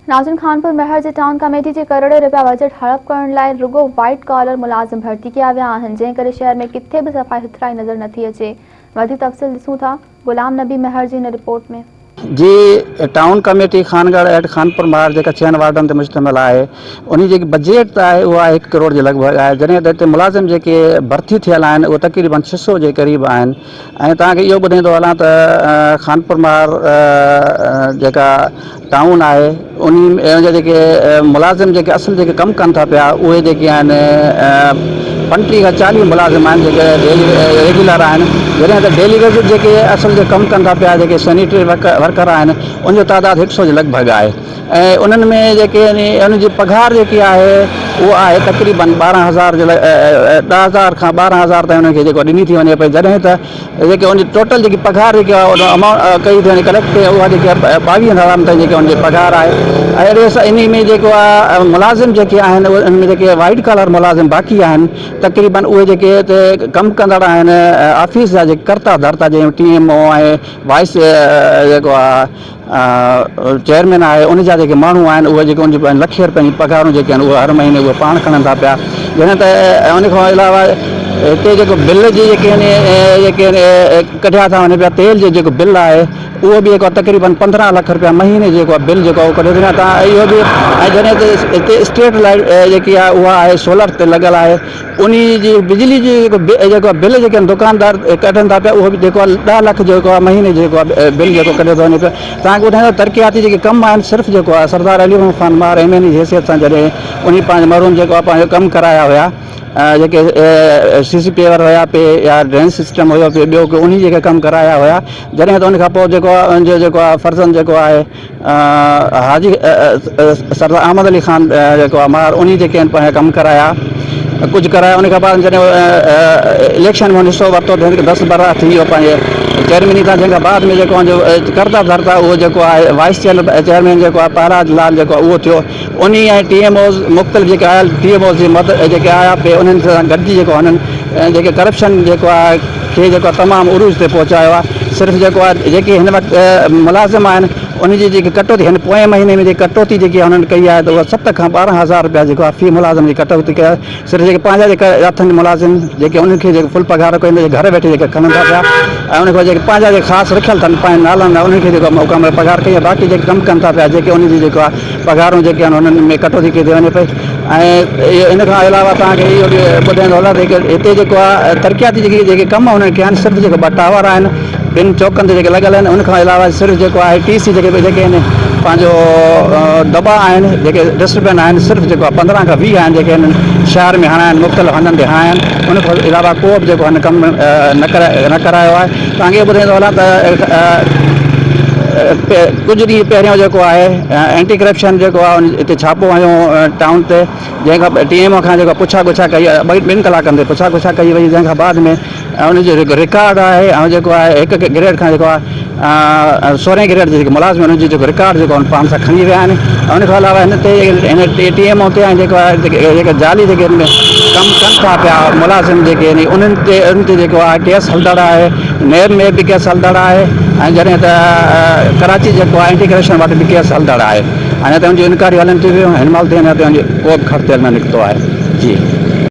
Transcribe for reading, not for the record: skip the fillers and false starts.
नाज़रीन, खानपुर महर जे town committee जे करोड़ों रुपया बजट हड़प करण लाइ रुगो वाइट कॉलर मुलाज़िम भर्ती कया विया आहिनि, जंहिं करे शहर में किथे बि सफ़ाई सुथराई नज़र नथी अचे। वधीक तफ़सील ॾिसूं था गुलाम नबी महर जी हिन रिपोर्ट में। जी town committee Khangarh at Khanpur Mahar जेका 6 वार्डन ते मुश्तमिल आहे, उन जी बजट आहे उहा 1 करोड़ जे लॻभॻि आहे, जॾहिं त हिते मुलाज़िम जेके भर्ती थियल आहिनि उहे तक़रीबन 600 जे क़रीब आहिनि। ऐं तव्हांखे इहो ॿुधाईंदो हलां त खानपुर महर जेका टाउन आहे उन जेके मुलाज़िम जेके असुल जेके कमु कनि था पिया उहे जेके आहिनि 35 खां 40 मुलाज़िम आहिनि जेके रेगुलर आहिनि, जॾहिं त डेली बेसिस जेके असुल जे कमु कनि था पिया जेके सैनिटरी वर्कर आहिनि उनजो तादादु 100 जे लॻभॻि आहे। ऐं उन्हनि में जेके उनजी पघार जेकी आहे उहा आहे तक़रीबन 12,000 जे 10,000 खां 12,000 ताईं उन्हनि खे जेको ॾिनी थी वञे पई, जॾहिं त जेके उनजी टोटल जेकी पघार जेकी आहे उन अमाउंट कई थी वञे कलेक्ट उहा जेकी 22,000 ताईं जेके उनजी पघार आहे। ऐं अहिड़े इन में जेको आहे मुलाज़िम जेके आहिनि उन में जेके वाइट कॉलर मुलाज़िम बाक़ी आहिनि तक़रीबन उहे जेके हिते कमु कंदड़ आहिनि ऑफिस जा जेके कर्ता धर्ता जंहिं TMO ऐं वाइस जेको आहे चेयरमैन आहे उन जा जेके माण्हू आहिनि उहे जेके उनजी लखे रुपए जी पघारूं जेके आहिनि उहे हर महीने उहे पाण खणनि था पिया। जॾहिं त उन खां अलावा हिते जेको बिल जी जेके कढिया था वञनि पिया, तेल जो जेको बिल आहे उहो बि जेको तक़रीबन 15 लाख रुपया महीने जेको आहे बिल जेको कढियो थी तव्हां इहो बि। ऐं जॾहिं त हिते स्ट्रीट लाइट जेकी आहे उहा आहे सोलर ते लॻल आहे, उन जी बिजली जी जेको बिल जेके दुकानदार कढनि था पिया उहो बि जेको आहे 10 लाख जेको आहे महीने जेको आहे बिल जेको कढियो थो वञे पियो। तव्हांखे ॿुधाईंदो तरक़ियाती जेके कम आहिनि सिर्फ़ु जेको आहे सरदार अली खान महर MN जी हैसियत सां जॾहिं उन पंहिंजे मरून जेको आहे पंहिंजो कमु कराया हुया, जेके CC पेवर हुया पे या ड्रेन सिस्टम हुयो पे ॿियो उन जेके कमु कराया हुया, जॾहिं त उन खां पोइ जेको आहे उनजो जेको आहे फर्ज़न जेको आहे हाजी सरदार अहमद अली खान जेको आहे महर उन जेके आहिनि पंहिंजा कमु कराया कुझु कराया। उन खां बाद जॾहिं इलेक्शन में हिसो वरितो 10 बरस थी वियो पंहिंजे चेयरमैनी खां, जंहिंखां बाद में जेको आहे कर्ता धर्ता उहो जेको आहे वाइस चेयरमैन जेको आहे पहराज लाल जेको आहे उहो थियो। उन ऐं TMOs मुख़्तलिफ़ जेके आयल TMOs जी मदद जेके आया पे उन्हनि सां गॾिजी जेको हुननि जेके करप्शन जेको आहे खे जेको तमामु उरूज ते पहुचायो आहे। सिर्फ़ु जेको आहे जेके हिन वक़्तु मुलाज़िम आहिनि उनजी जेकी कटौती हिन पोएं महीने में जेकी कटौती जेकी हुननि कई आहे त उहा 7 खां 12,000 रुपया जेको आहे फी मुलाज़िम जी कटौती कई आहे। सिर्फ़ु जेके पंहिंजा जेके हथनि मुलाज़िम जेके उनखे जेके फुल पघार कोई घर वेठे जेके खणनि था पिया ऐं उनखां जेके पंहिंजा जेके ख़ासि रखियल अथनि पंहिंजे नालनि उनखे जेको मुकमल पघार कई आहे। बाक़ी जेके कमु कनि था पिया जेके उनजी जेको आहे पघारूं जेके आहिनि उन्हनि में कटौती कई थी वञे पई। ऐं इहो इन खां अलावा तव्हांखे इहो बि ॿुधाईंदो हलां त हिते जेको आहे तरक़ियाती जेके कम हुननि कया आहिनि सिर्फ़ु जेके 2 टावर आहिनि 2 चौकनि ते जेके लॻल आहिनि। उनखां अलावा सिर्फ़ु जेको आहे TC जेके आहिनि पंहिंजो दॿा आहिनि जेके डस्टबिन आहिनि सिर्फ़ु जेको आहे 15 खां 20 आहिनि जेके हिननि शहर में हणा आहिनि मुख़्तलिफ़ हंधनि ते हणा आहिनि। उन खां अलावा को बि जेको हिन कमु न करायो आहे। तव्हांखे ॿुधाईंदो हलां त कुझु ॾींहं पहिरियों जेको आहे एंटी करप्शन जेको आहे हिते छापो हयो टाउन ते, जंहिंखां TMO खां जेको पुछा गुछा कई 2 कलाकनि ते पुछा गुछा कई वई, जंहिंखां बाद में उनजो जेको रिकॉर्ड आहे ऐं जेको आहे 1 ग्रेड खां जेको आहे 16 ग्रेड जेके मुलाज़िम उनजो जेको रिकॉर्ड जेको पाण सां खणी विया आहिनि। उन खां अलावा हिन TMO ते जेको आहे जेके जाली जेके हिन में कमु कनि था पिया मुलाज़िम जेके आहिनि उन ते जेको आहे केस हलंदड़ आहे, नेब में बि केस हलंदड़ आहे ऐं जॾहिं त कराची जेको आहे एंटी करप्शन वटि बि केस हलंदड़ आहे। अञा त उनजी इनक्वायरी हलनि थी वियूं, हिन महिल ते अञा त को बि ख़र्च न निकितो आहे। जी।